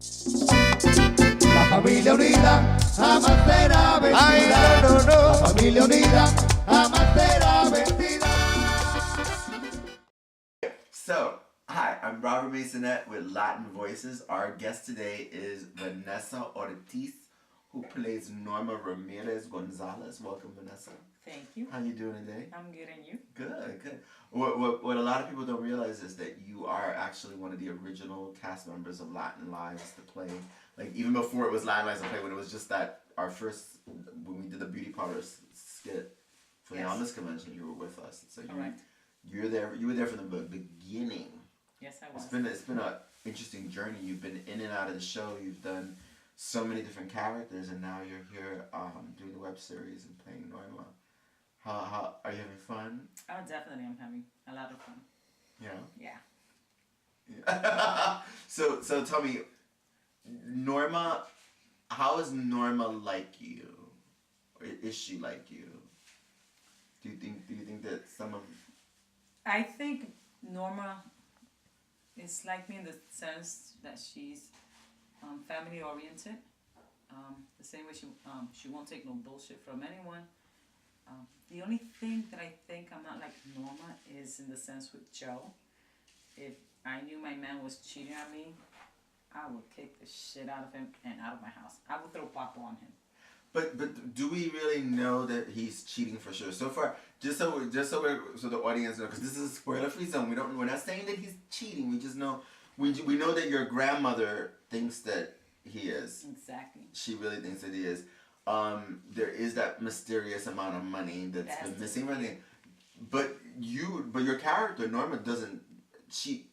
La familia unida jamás será vencida. Ay, no, no, no. La familia unida jamás será vencida. So, hi, I'm Robert Masonette with Latin Voices. Our guest today is Vanessa Ortiz, who plays Norma Ramirez Gonzalez. Welcome, Vanessa. Thank you. How you doing today? I'm good, and you? Good, good. What a lot of people don't realize is that you are actually one of the original cast members of Latin Lives to Play. Like, even before it was Latin Lives to Play, when it was just that, our first, when we did the Beauty Parlor skit for the Almas Convention, you were with us. So you were there from the beginning. Yes, I was. It's been an interesting journey. You've been in and out of the show. You've done so many different characters, and now you're here doing the web series and playing Norma. How are you having fun? Oh, definitely, I'm having a lot of fun. Yeah. Yeah. So tell me, Norma, how is Norma like you? Or is she like you? Do you think that some of... I think Norma is like me in the sense that she's family oriented. The same way she won't take no bullshit from anyone. The only thing that I think I'm not like Norma is in the sense with Joe. If I knew my man was cheating on me, I would kick the shit out of him and out of my house. I would throw Papa on him. But do we really know that he's cheating for sure? So far, so the audience know, because this is a spoiler-free zone. We're not saying that he's cheating. We just know we know that your grandmother thinks that he is. Exactly. She really thinks that he is. There is that mysterious amount of money that's been missing from it. But your character Norma doesn't. She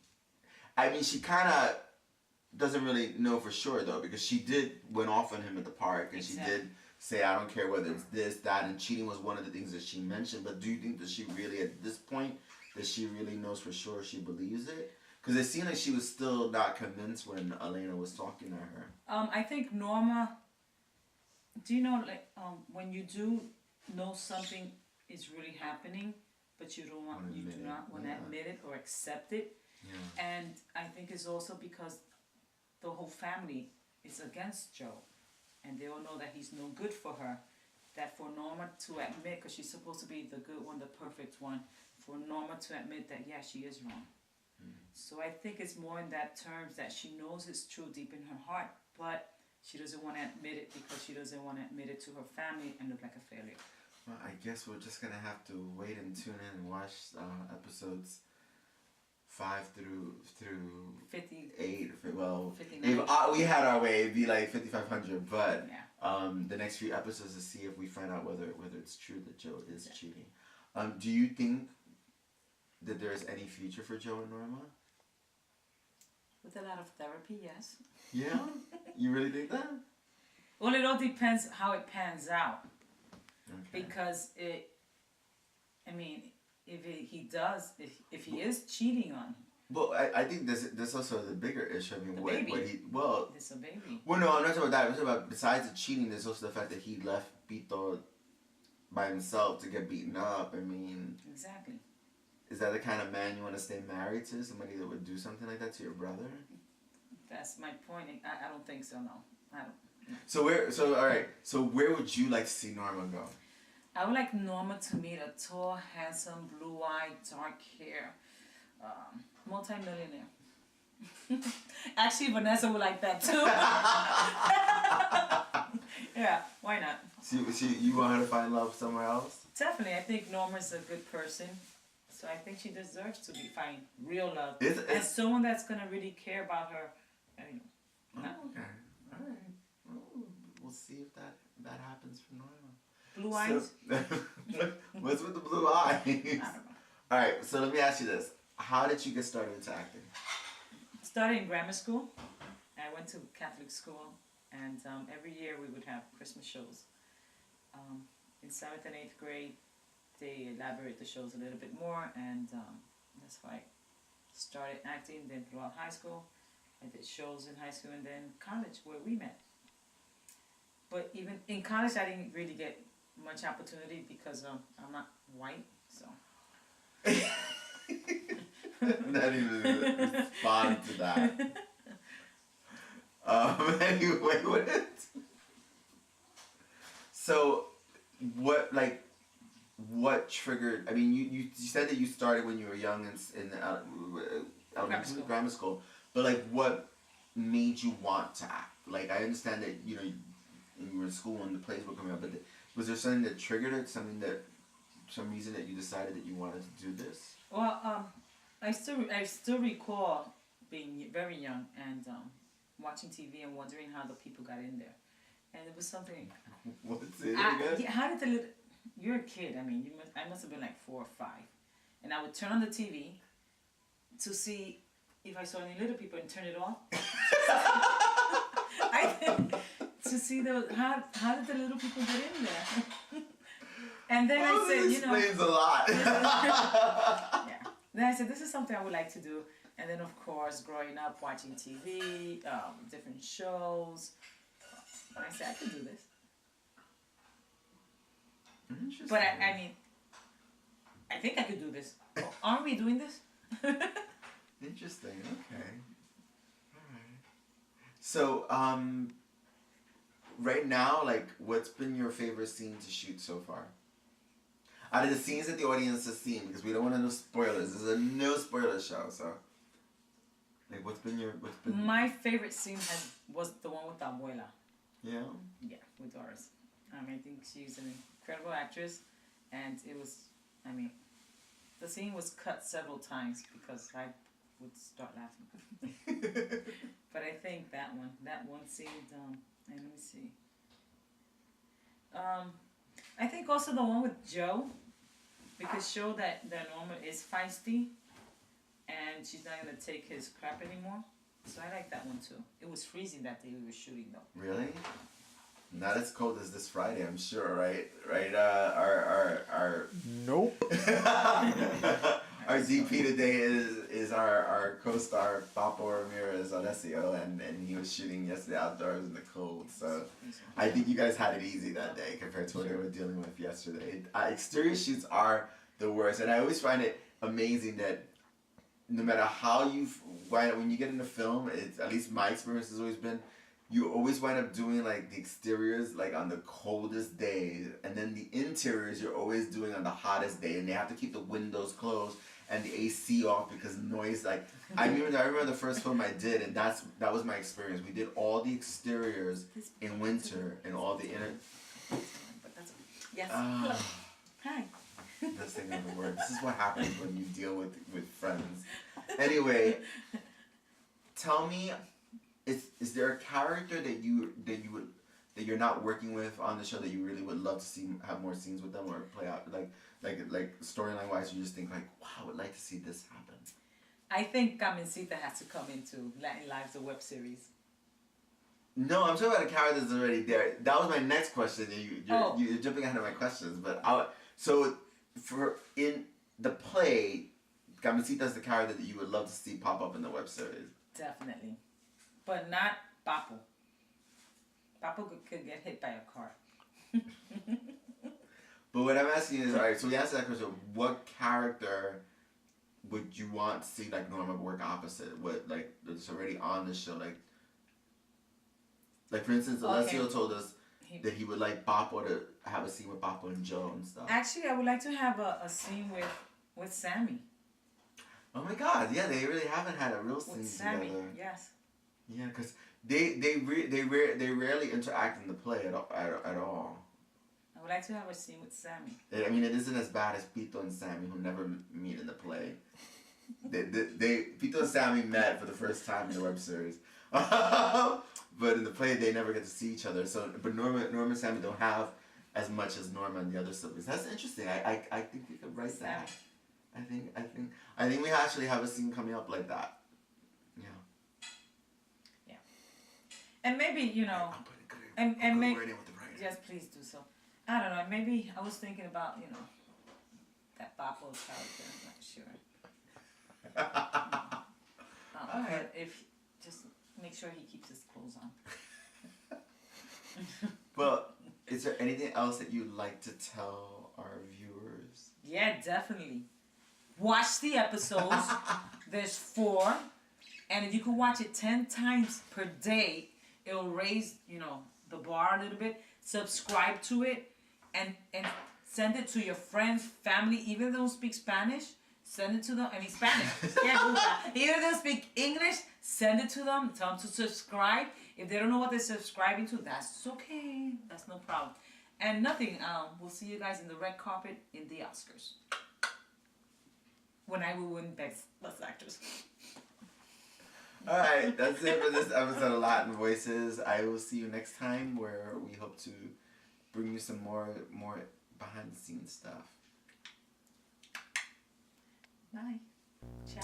kind of doesn't really know for sure though, because she went off on him at the park, and she did say, I don't care whether it's this, that, and cheating was one of the things that she mentioned. But do you think that she really, at this point, that she really knows for sure she believes it? Because it seemed like she was still not convinced when Elena was talking to her. I think Norma, do you know, like, when you do know something is really happening, but you do not want to admit it or accept it. Yeah. And I think it's also because the whole family is against Joe. And they all know that he's no good for her. That for Norma to admit, because she's supposed to be the good one, the perfect one, for Norma to admit that, yeah, she is wrong. So I think it's more in that terms that she knows it's true deep in her heart, but she doesn't want to admit it because she doesn't want to admit it to her family and look like a failure. Well, I guess we're just going to have to wait and tune in and watch episodes 5 through 58. Well, 59. If we had our way, it'd be like 5,500. But yeah. The next few episodes to see if we find out whether it's true that Joe is cheating. Do you think that there is any future for Joe and Norma? With a lot of therapy, yes. Yeah? You really think that? Well, it all depends how it pans out. Okay. Because if he is cheating on him. Well, I think there's also the bigger issue. I mean, It's a baby. Well, no, I'm not talking about that. I'm talking about besides the cheating, there's also the fact that he left Pito by himself to get beaten up. I mean, exactly. Is that the kind of man you want to stay married to? Somebody that would do something like that to your brother? That's my point. I don't think so. No, I don't. No. So where would you like to see Norma go? I would like Norma to meet a tall, handsome, blue-eyed, dark hair, multi-millionaire. Actually, Vanessa would like that too. Yeah, why not? So you want her to find love somewhere else? Definitely. I think Norma's a good person. So I think she deserves to find real love. And someone that's going to really care about her. Okay. All right. Well, we'll see if that happens for Norma. Blue eyes? What's with the blue eyes? I don't know. All right. So let me ask you this. How did you get started into acting? Started in grammar school. I went to Catholic school. And every year we would have Christmas shows. In 7th and 8th grade, they elaborate the shows a little bit more, and that's why I started acting. Then throughout high school, I did shows in high school, and then college where we met. But even in college, I didn't really get much opportunity because I'm not white, so. Not even respond to that. Anyway, so what triggered? I mean, you said that you started when you were young in elementary, grammar school, but like, what made you want to act? Like, I understand that you were in school and the plays were coming up, but was there something that triggered it? Some reason that you decided that you wanted to do this? Well, I still recall being very young and watching TV and wondering how the people got in there, and it was something. What's it again? How did the little? You're a kid. I mean, I must have been like 4 or 5, and I would turn on the TV to see if I saw any little people and turn it off. To see how did the little people get in there? And then I said, explains a lot. Yeah. Then I said, this is something I would like to do. And then, of course, growing up, watching TV, different shows, I said, I could do this. Interesting. But I mean, I think I could do this. Oh, aren't we doing this? Interesting. Okay. All right. So, right now, like, what's been your favorite scene to shoot so far? Out of the scenes that the audience has seen, because we don't want to know spoilers. This is a no spoiler show, so. Like, what's been My favorite scene was the one with the abuela. Yeah? Yeah, with Doris. I think she's an incredible actress, and it was, the scene was cut several times because I would start laughing. But I think that one scene, let me see. I think also the one with Joe, because show that Norma is feisty, and she's not gonna take his crap anymore. So I like that one too. It was freezing that day we were shooting though. Really? Not as cold as this Friday, I'm sure, right? Right, our Nope. our DP today is our co-star Papo Ramirez Alessio, and he was shooting yesterday outdoors in the cold, so I think you guys had it easy that day compared to what they were dealing with yesterday. Exterior shoots are the worst, and I always find it amazing that no matter how when you get into film, it's, at least my experience has always been, you always wind up doing like the exteriors like on the coldest days, and then the interiors you're always doing on the hottest day, and they have to keep the windows closed and the AC off because noise. Like I remember the first film I did, and that was my experience. We did all the exteriors in winter and all the inner. But that's yes. Hello. Hi. Best thing ever worked. This is what happens when you deal with friends. Anyway, tell me. Is there a character that you're not working with on the show that you really would love to have more scenes with them or play out like storyline wise? You just think like, wow, I would like to see this happen. I think Carmencita has to come into Latin Lives, the web series. No, I'm talking about a character that's already there. That was my next question. You're jumping ahead of my questions, but in the play, Carmencita is the character that you would love to see pop up in the web series. Definitely. But not Papo. Papo could get hit by a car. But what I'm asking is, alright, so we answered that question, what character would you want to see like Norma work opposite? What, like, that's already on the show? Like for instance, Alessio told us that he would like Papo to have a scene with Papo and Joe and stuff. Actually, I would like to have a scene with Sammy. Oh my God! Yeah, they really haven't had a real scene with Sammy, together. yes. Yeah, because they rarely interact in the play at all. I would like to have a scene with Sammy. I mean, it isn't as bad as Pito and Sammy, who never meet in the play. Pito and Sammy met for the first time in the web series, but in the play they never get to see each other. So, but Norma and Sammy don't have as much as Norma and the other siblings. That's interesting. I think we could write that. I think we actually have a scene coming up like that. Yeah. Yeah. And maybe and maybe yes, please do so. I don't know. Maybe I was thinking about that Papo character. I'm not sure. But if just make sure he keeps his clothes on. Well, is there anything else that you'd like to tell our viewers? Yeah, definitely. Watch the episodes. There's 4. And if you can watch it 10 times per day, It'll raise, the bar a little bit. Subscribe to it, and send it to your friends, family, even if they don't speak Spanish. Send it to them. I mean Spanish. Even if they don't speak English, send it to them. Tell them to subscribe. If they don't know what they're subscribing to, that's okay. That's no problem. And nothing. We'll see you guys in the red carpet in the Oscars when I will win Best Actress. Alright, that's it for this episode of Latin Voices. I will see you next time, where we hope to bring you some more behind the scenes stuff. Bye. Ciao.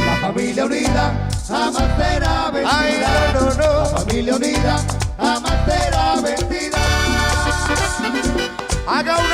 La familia unida jamás será vencida. Ay, no, no, no. La familia unida jamás será vencida. Haga un